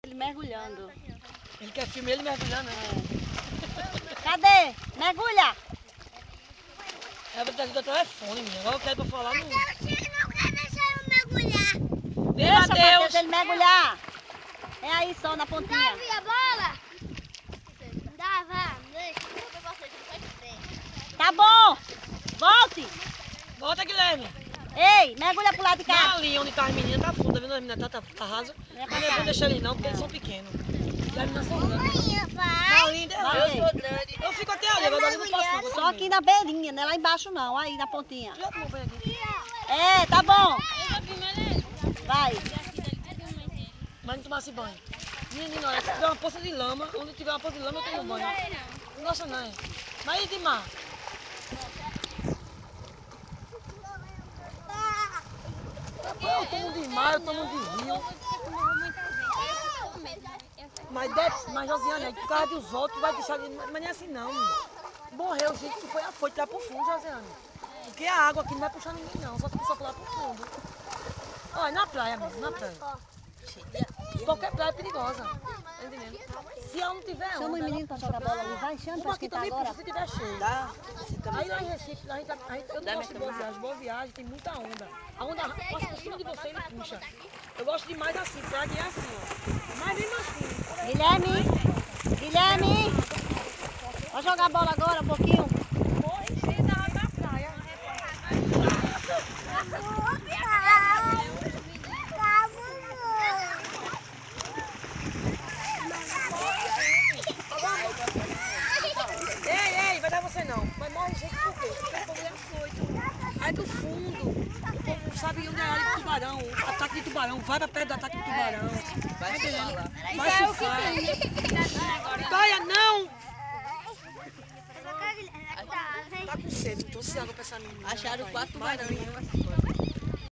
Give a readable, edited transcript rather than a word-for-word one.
Ele mergulhando. Ele quer filmar ele mergulhando, né? Cadê? Mergulha! Ela vai trazer o telefone, menina. Agora eu quero pra falar no... Não quer deixar eu mergulhar. Deixa, Matheus! Matheus, ele mergulhar. É aí só na pontinha. Davi, a bola. Dava, deixa. Tá bom. Volte. Volta, Guilherme. Ei, mergulha pro lado de cá. Não, ali onde tá as meninas, tá fundo. Tá vendo? As meninas tá rasa. É pra Mas não é cá. bom deixar eles não, porque eles são pequenos. E as meninas são grandes. Mãe, vai. Tá lindo, é Vai. eu sou grande. Eu fico até ali, agora eu não passo não. Só aqui na beirinha, não é lá embaixo não. Aí na pontinha. Já tomou banho aqui. É, tá bom. Vai. Mas não tomasse banho. Menina, olha, se tiver uma poça de lama, onde tiver uma poça de lama eu tomo banho. Não gosta não, é? Mas e de mar? Eu tomo de mar, eu tomo de rio. Mas Josiane, aí por causa dos outros vai deixar de... Mas não é assim não, menino. Morreu gente que foi lá pro fundo, Josiane. Porque a água aqui não vai puxar ninguém não, só se a pessoa for lá pro fundo. Olha, na praia mesmo, na praia. Qualquer praia é perigosa. Tá entendendo? Se ela não tiver onda... Chama o menino pra jogar bola ali. Vai, chama pra Uma aqui esquentar também agora. puxa se tiver cheio. Aí lá em Recife, eu não gosto de boa viagem. Boa viagem tem muita onda. A onda passa por cima de você e ele puxa. Eu gosto demais assim, praia é assim, ó. Mas mesmo assim. Guilherme. Vai jogar bola agora um pouquinho. Ei, vai dar você não. Mas morre gente por quê? Porque o povo é afoito. Aí do fundo, o povo não sabe onde é a área de tubarão. Ataque de tubarão, vai pra perto do ataque de tubarão. Vai surfar. Vai surfar. Olha, não! Tá com sede, não trouxe água pra essa menina. Acharam 4 Vai, tubarões. vai.